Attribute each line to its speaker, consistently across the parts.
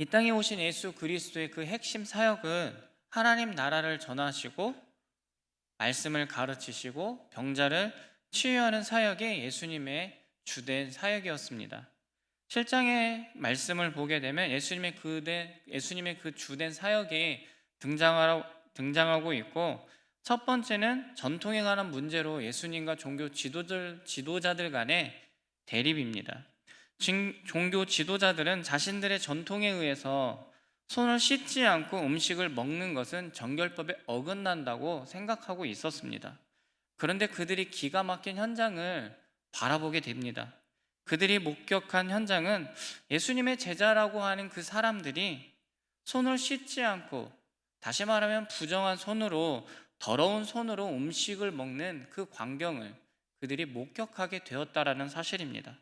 Speaker 1: 이 땅에 오신 예수 그리스도의 그 핵심 사역은 하나님 나라를 전하시고 말씀을 가르치시고 병자를 치유하는 사역이 예수님의 주된 사역이었습니다. 7장의 말씀을 보게 되면 예수님의 그 주된 사역이 등장하고 있고, 첫 번째는 전통에 관한 문제로 예수님과 종교 지도자들 간의 대립입니다. 종교 지도자들은 자신들의 전통에 의해서 손을 씻지 않고 음식을 먹는 것은 정결법에 어긋난다고 생각하고 있었습니다. 그런데 그들이 기가 막힌 현장을 바라보게 됩니다. 그들이 목격한 현장은 예수님의 제자라고 하는 그 사람들이 손을 씻지 않고, 다시 말하면 부정한 손으로, 더러운 손으로 음식을 먹는 그 광경을 그들이 목격하게 되었다라는 사실입니다.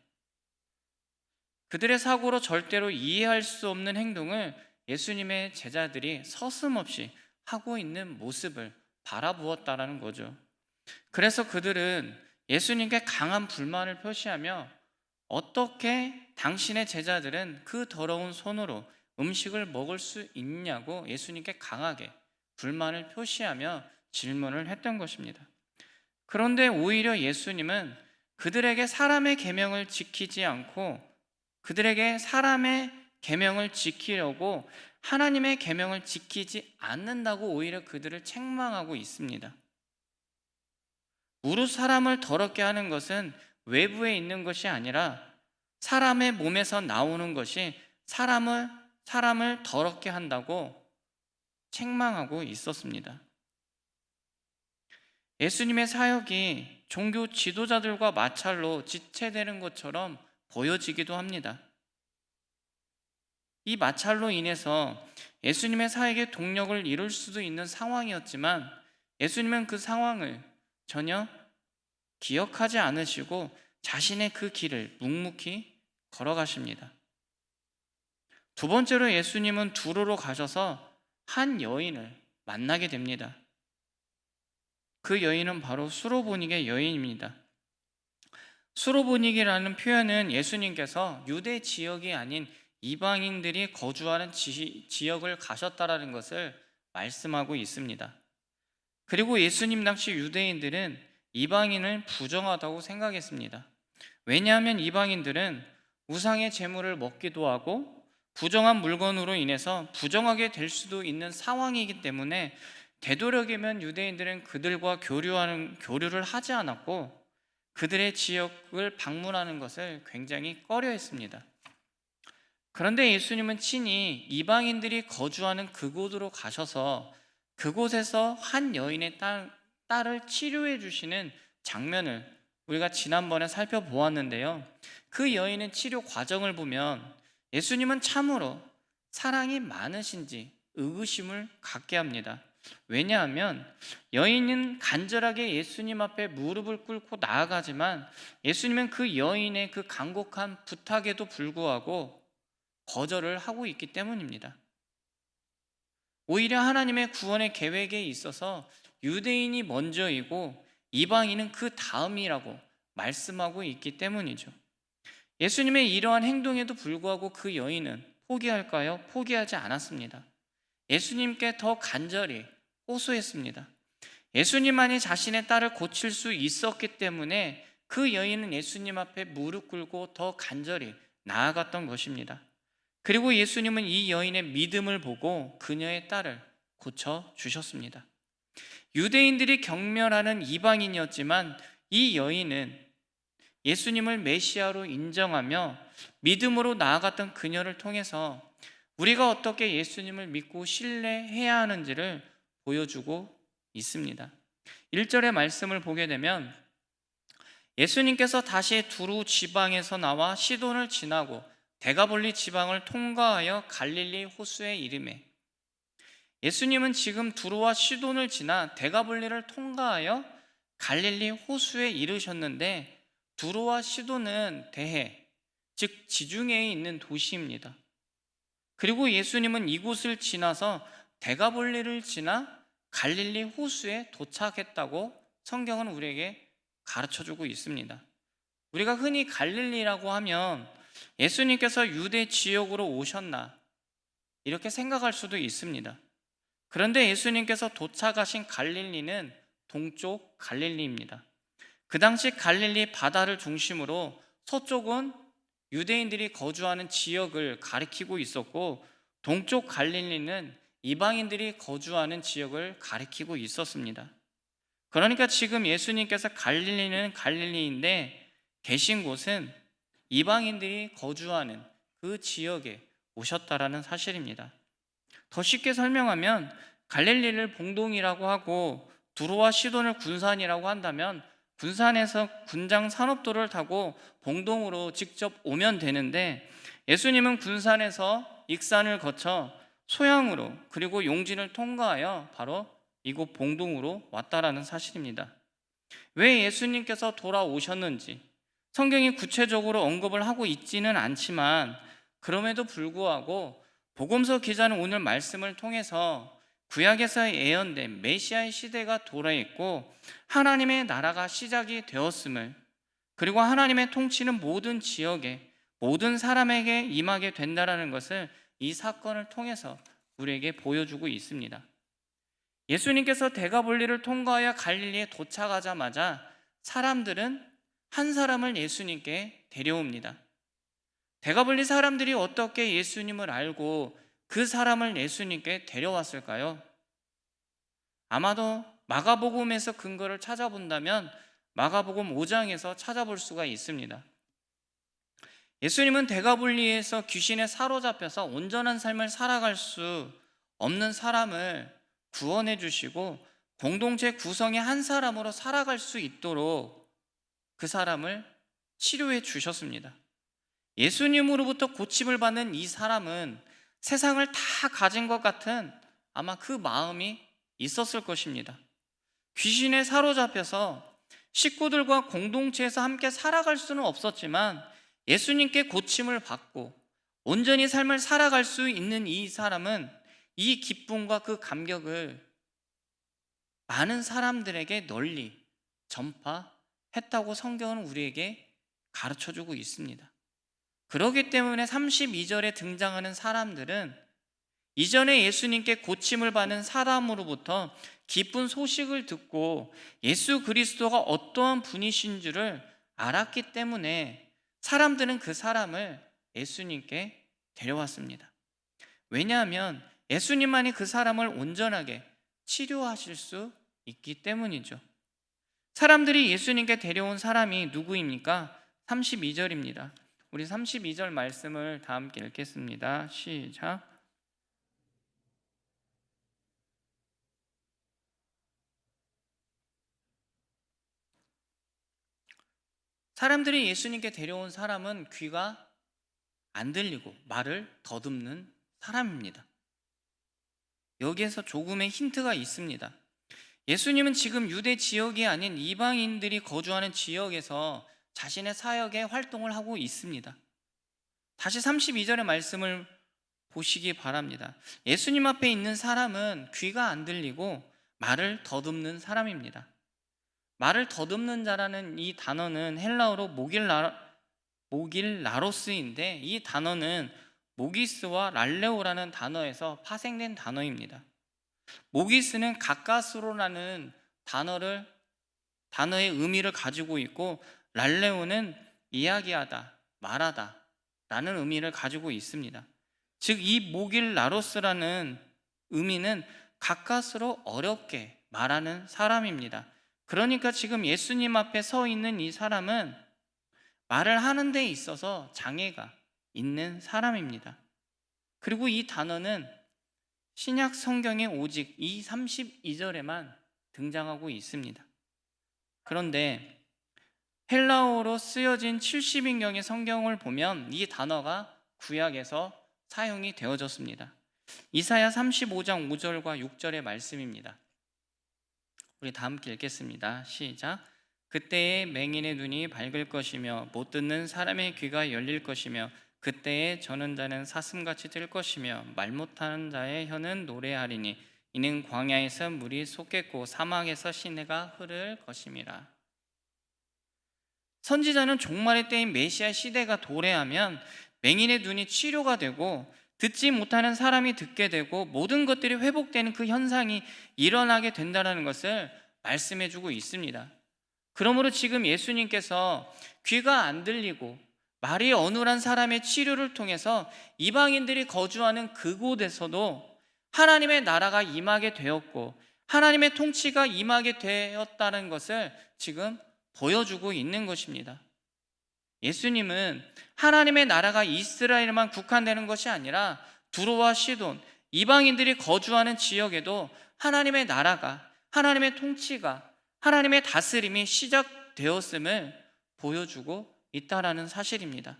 Speaker 1: 그들의 사고로 절대로 이해할 수 없는 행동을 예수님의 제자들이 서슴없이 하고 있는 모습을 바라보았다라는 거죠. 그래서 그들은 예수님께 강한 불만을 표시하며, 어떻게 당신의 제자들은 그 더러운 손으로 음식을 먹을 수 있냐고 예수님께 강하게 불만을 표시하며 질문을 했던 것입니다. 그런데 오히려 예수님은 그들에게 사람의 계명을 지키지 않고, 그들에게 사람의 계명을 지키려고 하나님의 계명을 지키지 않는다고 오히려 그들을 책망하고 있습니다. 무릇 사람을 더럽게 하는 것은 외부에 있는 것이 아니라 사람의 몸에서 나오는 것이 사람을 더럽게 한다고 책망하고 있었습니다. 예수님의 사역이 종교 지도자들과 마찰로 지체되는 것처럼 보여지기도 합니다. 이 마찰로 인해서 예수님의 사역에 동력을 잃을 수도 있는 상황이었지만, 예수님은 그 상황을 전혀 기억하지 않으시고 자신의 그 길을 묵묵히 걸어가십니다. 두 번째로 예수님은 두로로 가셔서 한 여인을 만나게 됩니다. 그 여인은 바로 수로보닉의 여인입니다. 수로보닉이라는 표현은 예수님께서 유대 지역이 아닌 이방인들이 거주하는 지역을 가셨다라는 것을 말씀하고 있습니다. 그리고 예수님 당시 유대인들은 이방인을 부정하다고 생각했습니다. 왜냐하면 이방인들은 우상의 제물을 먹기도 하고 부정한 물건으로 인해서 부정하게 될 수도 있는 상황이기 때문에 되도록이면 유대인들은 그들과 교류를 하지 않았고, 그들의 지역을 방문하는 것을 굉장히 꺼려했습니다. 그런데 예수님은 친히 이방인들이 거주하는 그곳으로 가셔서 그곳에서 한 여인의 딸을 치료해 주시는 장면을 우리가 지난번에 살펴보았는데요. 그 여인의 치료 과정을 보면 예수님은 참으로 사랑이 많으신지 의구심을 갖게 합니다. 왜냐하면 여인은 간절하게 예수님 앞에 무릎을 꿇고 나아가지만, 예수님은 그 여인의 그 간곡한 부탁에도 불구하고 거절을 하고 있기 때문입니다. 오히려 하나님의 구원의 계획에 있어서 유대인이 먼저이고 이방인은 그 다음이라고 말씀하고 있기 때문이죠. 예수님의 이러한 행동에도 불구하고 그 여인은 포기할까요? 포기하지 않았습니다. 예수님께 더 간절히 호소했습니다. 예수님만이 자신의 딸을 고칠 수 있었기 때문에 그 여인은 예수님 앞에 무릎 꿇고 더 간절히 나아갔던 것입니다. 그리고 예수님은 이 여인의 믿음을 보고 그녀의 딸을 고쳐 주셨습니다. 유대인들이 경멸하는 이방인이었지만 이 여인은 예수님을 메시아로 인정하며 믿음으로 나아갔던 그녀를 통해서 우리가 어떻게 예수님을 믿고 신뢰해야 하는지를 보여주고 있습니다. 1절의 말씀을 보게 되면 예수님께서 다시 두루 지방에서 나와 시돈을 지나고 데가볼리 지방을 통과하여 갈릴리 호수에 이르매, 예수님은 지금 두루와 시돈을 지나 데가볼리를 통과하여 갈릴리 호수에 이르셨는데, 두루와 시돈은 대해, 즉 지중해에 있는 도시입니다. 그리고 예수님은 이곳을 지나서 데가볼리를 지나 갈릴리 호수에 도착했다고 성경은 우리에게 가르쳐주고 있습니다. 우리가 흔히 갈릴리라고 하면 예수님께서 유대 지역으로 오셨나, 이렇게 생각할 수도 있습니다. 그런데 예수님께서 도착하신 갈릴리는 동쪽 갈릴리입니다. 그 당시 갈릴리 바다를 중심으로 서쪽은 유대인들이 거주하는 지역을 가리키고 있었고, 동쪽 갈릴리는 이방인들이 거주하는 지역을 가리키고 있었습니다. 그러니까 지금 예수님께서 갈릴리는 갈릴리인데 계신 곳은 이방인들이 거주하는 그 지역에 오셨다라는 사실입니다. 더 쉽게 설명하면 갈릴리를 봉동이라고 하고 두로와 시돈을 군산이라고 한다면, 군산에서 군장 산업도를 타고 봉동으로 직접 오면 되는데, 예수님은 군산에서 익산을 거쳐 소양으로 그리고 용진을 통과하여 바로 이곳 봉동으로 왔다라는 사실입니다. 왜 예수님께서 돌아오셨는지 성경이 구체적으로 언급을 하고 있지는 않지만, 그럼에도 불구하고 복음서 기자는 오늘 말씀을 통해서 구약에서 예언된 메시아의 시대가 도래했고 하나님의 나라가 시작이 되었음을, 그리고 하나님의 통치는 모든 지역에 모든 사람에게 임하게 된다라는 것을 이 사건을 통해서 우리에게 보여주고 있습니다. 예수님께서 대가볼리를 통과하여 갈릴리에 도착하자마자 사람들은 한 사람을 예수님께 데려옵니다. 대가볼리 사람들이 어떻게 예수님을 알고 그 사람을 예수님께 데려왔을까요? 아마도 마가복음에서 근거를 찾아본다면 마가복음 5장에서 찾아볼 수가 있습니다. 예수님은 대가볼리에서 귀신에 사로잡혀서 온전한 삶을 살아갈 수 없는 사람을 구원해 주시고 공동체 구성의 한 사람으로 살아갈 수 있도록 그 사람을 치료해 주셨습니다. 예수님으로부터 고침을 받는 이 사람은 세상을 다 가진 것 같은 아마 그 마음이 있었을 것입니다. 귀신에 사로잡혀서 식구들과 공동체에서 함께 살아갈 수는 없었지만 예수님께 고침을 받고 온전히 삶을 살아갈 수 있는 이 사람은 이 기쁨과 그 감격을 많은 사람들에게 널리 전파했다고 성경은 우리에게 가르쳐주고 있습니다. 그렇기 때문에 32절에 등장하는 사람들은 이전에 예수님께 고침을 받은 사람으로부터 기쁜 소식을 듣고 예수 그리스도가 어떠한 분이신 줄을 알았기 때문에 사람들은 그 사람을 예수님께 데려왔습니다. 왜냐하면 예수님만이 그 사람을 온전하게 치료하실 수 있기 때문이죠. 사람들이 예수님께 데려온 사람이 누구입니까? 32절입니다. 우리 32절 말씀을 다 함께 읽겠습니다. 시작. 사람들이 예수님께 데려온 사람은 귀가 안 들리고 말을 더듬는 사람입니다. 여기에서 조금의 힌트가 있습니다. 예수님은 지금 유대 지역이 아닌 이방인들이 거주하는 지역에서 자신의 사역의 활동을 하고 있습니다. 다시 32절의 말씀을 보시기 바랍니다. 예수님 앞에 있는 사람은 귀가 안 들리고 말을 더듬는 사람입니다. 말을 더듬는 자라는 이 단어는 헬라어로 모길라로스인데, 이 단어는 모기스와 랄레오라는 단어에서 파생된 단어입니다. 모기스는 가까스로라는 단어의 의미를 가지고 있고, 랄레오는 이야기하다, 말하다 라는 의미를 가지고 있습니다. 즉 이 모길라로스라는 의미는 가까스로 어렵게 말하는 사람입니다. 그러니까 지금 예수님 앞에 서 있는 이 사람은 말을 하는 데 있어서 장애가 있는 사람입니다. 그리고 이 단어는 신약 성경에 오직 이 32절에만 등장하고 있습니다. 그런데 헬라어로 쓰여진 70인경의 성경을 보면 이 단어가 구약에서 사용이 되어졌습니다. 이사야 35장 5절과 6절의 말씀입니다. 우리 다 함께 읽겠습니다. 시작. 그때에 맹인의 눈이 밝을 것이며 못 듣는 사람의 귀가 열릴 것이며 그때에 저는 자는 사슴같이 들 것이며 말 못하는 자의 혀는 노래하리니 이는 광야에서 물이 솟겠고 사막에서 시내가 흐를 것임이라. 선지자는 종말의 때인 메시아 시대가 도래하면 맹인의 눈이 치료가 되고 듣지 못하는 사람이 듣게 되고 모든 것들이 회복되는 그 현상이 일어나게 된다는 것을 말씀해 주고 있습니다. 그러므로 지금 예수님께서 귀가 안 들리고 말이 어눌한 사람의 치료를 통해서 이방인들이 거주하는 그곳에서도 하나님의 나라가 임하게 되었고 하나님의 통치가 임하게 되었다는 것을 지금 보여주고 있는 것입니다. 예수님은 하나님의 나라가 이스라엘에만 국한되는 것이 아니라 두로와 시돈, 이방인들이 거주하는 지역에도 하나님의 나라가, 하나님의 통치가, 하나님의 다스림이 시작되었음을 보여주고 있다라는 사실입니다.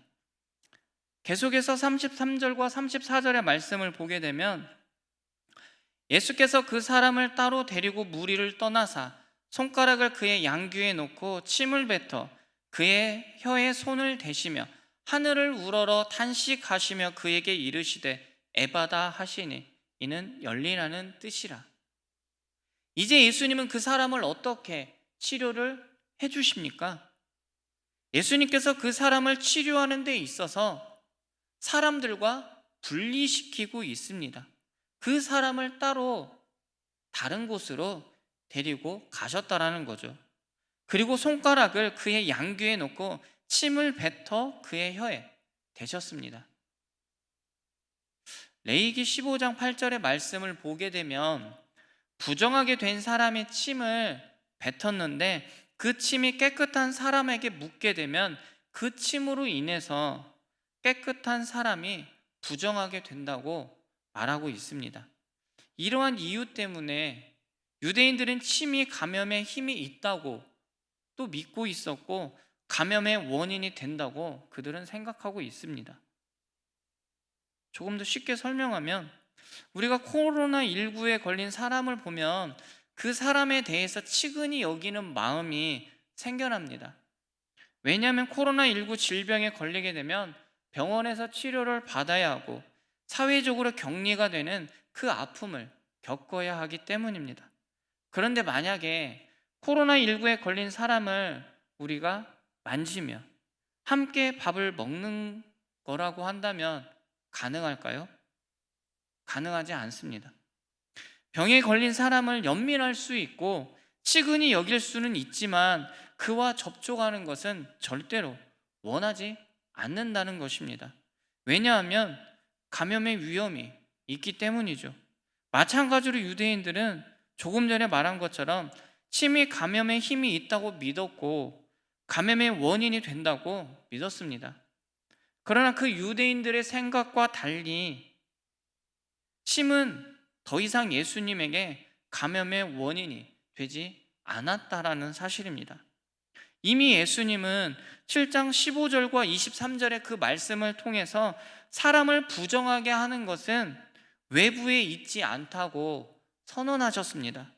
Speaker 1: 계속해서 33절과 34절의 말씀을 보게 되면 예수께서 그 사람을 따로 데리고 무리를 떠나사 손가락을 그의 양귀에 놓고 침을 뱉어 그의 혀에 손을 대시며 하늘을 우러러 탄식하시며 그에게 이르시되 에바다 하시니 이는 열리라는 뜻이라. 이제 예수님은 그 사람을 어떻게 치료를 해주십니까? 예수님께서 그 사람을 치료하는 데 있어서 사람들과 분리시키고 있습니다. 그 사람을 따로 다른 곳으로 데리고 가셨다라는 거죠. 그리고 손가락을 그의 양귀에 놓고 침을 뱉어 그의 혀에 대셨습니다. 레위기 15장 8절의 말씀을 보게 되면 부정하게 된 사람의 침을 뱉었는데 그 침이 깨끗한 사람에게 묻게 되면 그 침으로 인해서 깨끗한 사람이 부정하게 된다고 말하고 있습니다. 이러한 이유 때문에 유대인들은 침이 감염에 힘이 있다고 또 믿고 있었고 감염의 원인이 된다고 그들은 생각하고 있습니다. 조금 더 쉽게 설명하면 우리가 코로나19에 걸린 사람을 보면 그 사람에 대해서 치근히 여기는 마음이 생겨납니다. 왜냐하면 코로나19 질병에 걸리게 되면 병원에서 치료를 받아야 하고 사회적으로 격리가 되는 그 아픔을 겪어야 하기 때문입니다. 그런데 만약에 코로나19에 걸린 사람을 우리가 만지며 함께 밥을 먹는 거라고 한다면 가능할까요? 가능하지 않습니다. 병에 걸린 사람을 연민할 수 있고 치근히 여길 수는 있지만 그와 접촉하는 것은 절대로 원하지 않는다는 것입니다. 왜냐하면 감염의 위험이 있기 때문이죠. 마찬가지로 유대인들은 조금 전에 말한 것처럼 침이 감염의 힘이 있다고 믿었고 감염의 원인이 된다고 믿었습니다. 그러나 그 유대인들의 생각과 달리 침은 더 이상 예수님에게 감염의 원인이 되지 않았다라는 사실입니다. 이미 예수님은 7장 15절과 23절의 그 말씀을 통해서 사람을 부정하게 하는 것은 외부에 있지 않다고 선언하셨습니다.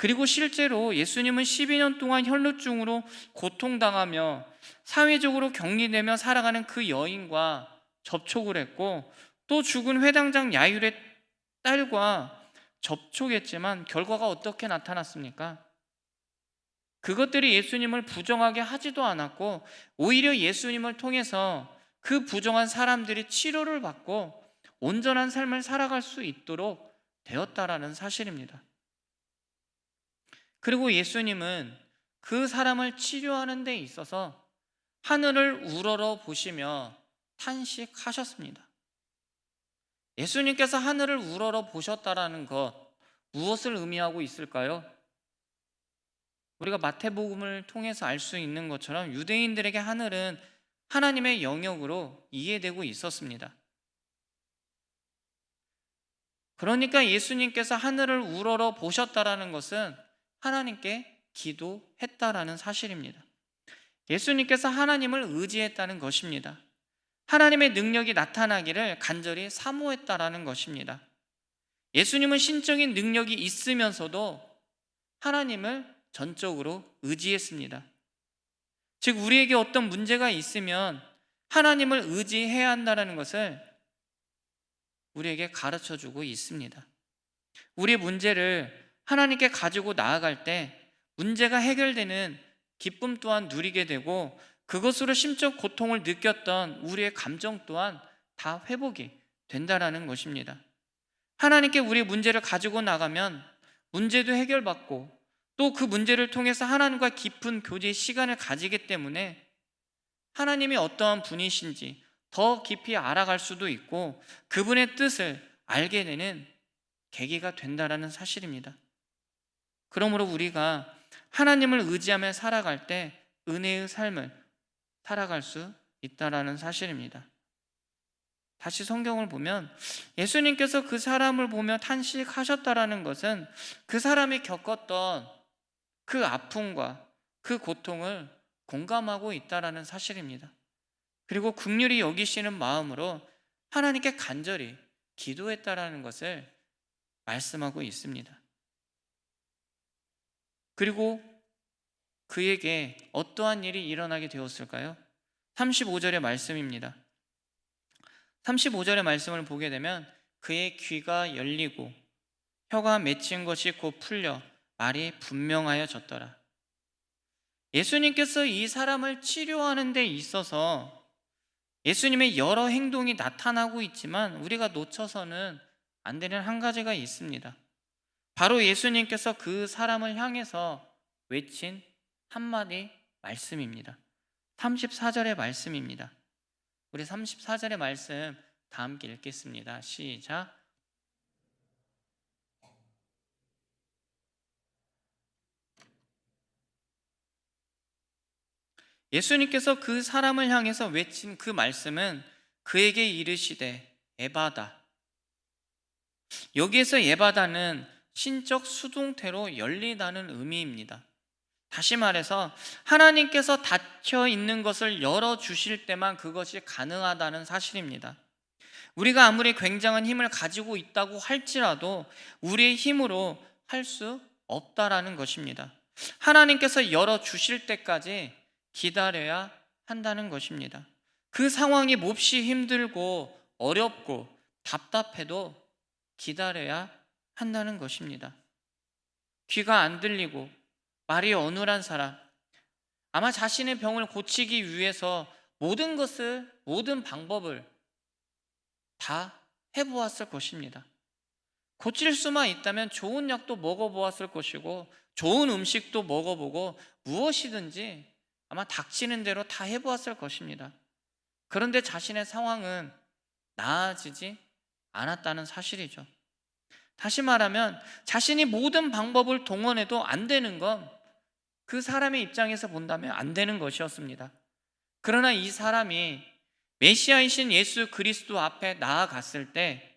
Speaker 1: 그리고 실제로 예수님은 12년 동안 혈루증으로 고통당하며 사회적으로 격리되며 살아가는 그 여인과 접촉을 했고 또 죽은 회당장 야율의 딸과 접촉했지만 결과가 어떻게 나타났습니까? 그것들이 예수님을 부정하게 하지도 않았고 오히려 예수님을 통해서 그 부정한 사람들이 치료를 받고 온전한 삶을 살아갈 수 있도록 되었다라는 사실입니다. 그리고 예수님은 그 사람을 치료하는 데 있어서 하늘을 우러러 보시며 탄식하셨습니다. 예수님께서 하늘을 우러러 보셨다라는 것 무엇을 의미하고 있을까요? 우리가 마태복음을 통해서 알 수 있는 것처럼 유대인들에게 하늘은 하나님의 영역으로 이해되고 있었습니다. 그러니까 예수님께서 하늘을 우러러 보셨다라는 것은 하나님께 기도했다라는 사실입니다. 예수님께서 하나님을 의지했다는 것입니다. 하나님의 능력이 나타나기를 간절히 사모했다라는 것입니다. 예수님은 신적인 능력이 있으면서도 하나님을 전적으로 의지했습니다. 즉 우리에게 어떤 문제가 있으면 하나님을 의지해야 한다는 것을 우리에게 가르쳐주고 있습니다. 우리의 문제를 하나님께 가지고 나아갈 때 문제가 해결되는 기쁨 또한 누리게 되고 그것으로 심적 고통을 느꼈던 우리의 감정 또한 다 회복이 된다라는 것입니다. 하나님께 우리 문제를 가지고 나가면 문제도 해결받고 또 그 문제를 통해서 하나님과 깊은 교제의 시간을 가지기 때문에 하나님이 어떠한 분이신지 더 깊이 알아갈 수도 있고 그분의 뜻을 알게 되는 계기가 된다라는 사실입니다. 그러므로 우리가 하나님을 의지하며 살아갈 때 은혜의 삶을 살아갈 수 있다라는 사실입니다. 다시 성경을 보면 예수님께서 그 사람을 보며 탄식하셨다라는 것은 그 사람이 겪었던 그 아픔과 그 고통을 공감하고 있다라는 사실입니다. 그리고 긍휼히 여기시는 마음으로 하나님께 간절히 기도했다라는 것을 말씀하고 있습니다. 그리고 그에게 어떠한 일이 일어나게 되었을까요? 35절의 말씀입니다. 35절의 말씀을 보게 되면 그의 귀가 열리고 혀가 맺힌 것이 곧 풀려 말이 분명하여졌더라. 예수님께서 이 사람을 치료하는 데 있어서 예수님의 여러 행동이 나타나고 있지만 우리가 놓쳐서는 안 되는 한 가지가 있습니다. 바로 예수님께서 그 사람을 향해서 외친 한마디 말씀입니다. 34절의 말씀입니다. 우리 34절의 말씀 다 함께 읽겠습니다. 시작. 예수님께서 그 사람을 향해서 외친 그 말씀은 그에게 이르시되 에바다. 여기에서 에바다는 신적 수동태로 열리다는 의미입니다. 다시 말해서 하나님께서 닫혀 있는 것을 열어주실 때만 그것이 가능하다는 사실입니다. 우리가 아무리 굉장한 힘을 가지고 있다고 할지라도 우리의 힘으로 할 수 없다라는 것입니다. 하나님께서 열어주실 때까지 기다려야 한다는 것입니다. 그 상황이 몹시 힘들고 어렵고 답답해도 기다려야 한다는 것입니다. 귀가 안 들리고 말이 어눌한 사람, 아마 자신의 병을 고치기 위해서 모든 방법을 다 해보았을 것입니다. 고칠 수만 있다면 좋은 약도 먹어보았을 것이고 좋은 음식도 먹어보고 무엇이든지 아마 닥치는 대로 다 해보았을 것입니다. 그런데 자신의 상황은 나아지지 않았다는 사실이죠. 다시 말하면 자신이 모든 방법을 동원해도 안 되는 건 그 사람의 입장에서 본다면 안 되는 것이었습니다. 그러나 이 사람이 메시아이신 예수 그리스도 앞에 나아갔을 때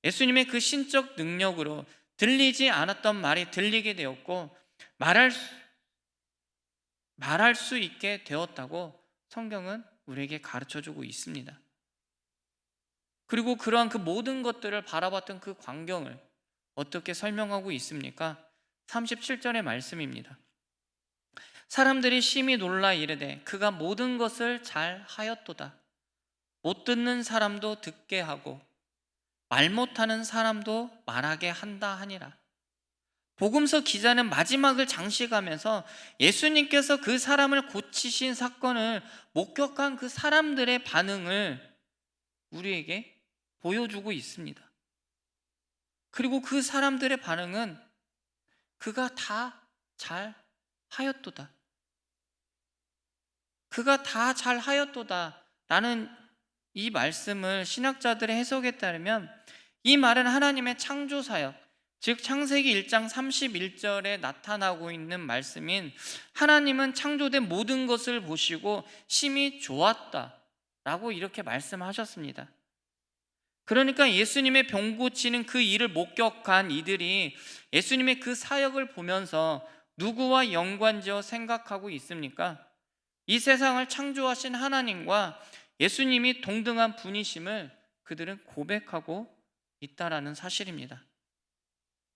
Speaker 1: 예수님의 그 신적 능력으로 들리지 않았던 말이 들리게 되었고 말할 수 있게 되었다고 성경은 우리에게 가르쳐주고 있습니다. 그리고 그러한 그 모든 것들을 바라봤던 그 광경을 어떻게 설명하고 있습니까? 37절의 말씀입니다. 사람들이 심히 놀라 이르되 그가 모든 것을 잘 하였도다. 못 듣는 사람도 듣게 하고 말 못하는 사람도 말하게 한다 하니라. 복음서 기자는 마지막을 장식하면서 예수님께서 그 사람을 고치신 사건을 목격한 그 사람들의 반응을 우리에게 보여주고 있습니다. 그리고 그 사람들의 반응은 그가 다 잘 하였도다. 그가 다 잘 하였도다 라는 이 말씀을 신학자들의 해석에 따르면 이 말은 하나님의 창조사역, 즉 창세기 1장 31절에 나타나고 있는 말씀인 하나님은 창조된 모든 것을 보시고 심히 좋았다 라고 이렇게 말씀하셨습니다. 그러니까 예수님의 병 고치는 그 일을 목격한 이들이 예수님의 그 사역을 보면서 누구와 연관지어 생각하고 있습니까? 이 세상을 창조하신 하나님과 예수님이 동등한 분이심을 그들은 고백하고 있다라는 사실입니다.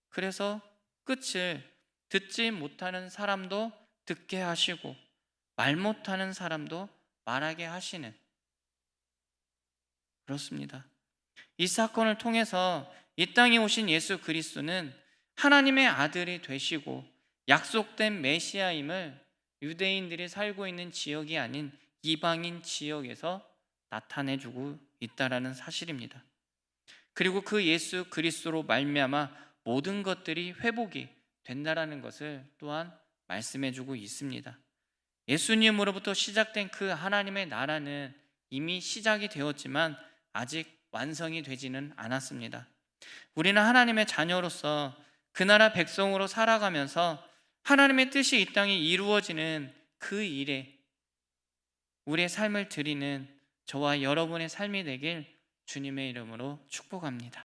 Speaker 1: 그래서 끝을 듣지 못하는 사람도 듣게 하시고 말 못하는 사람도 말하게 하시는, 그렇습니다. 이 사건을 통해서 이 땅에 오신 예수 그리스도는 하나님의 아들이 되시고 약속된 메시아임을 유대인들이 살고 있는 지역이 아닌 이방인 지역에서 나타내주고 있다라는 사실입니다. 그리고 그 예수 그리스도로 말미암아 모든 것들이 회복이 된다라는 것을 또한 말씀해 주고 있습니다. 예수님으로부터 시작된 그 하나님의 나라는 이미 시작이 되었지만 아직 완성이 되지는 않았습니다. 우리는 하나님의 자녀로서 그 나라 백성으로 살아가면서 하나님의 뜻이 이 땅에 이루어지는 그 일에 우리의 삶을 드리는 저와 여러분의 삶이 되길 주님의 이름으로 축복합니다.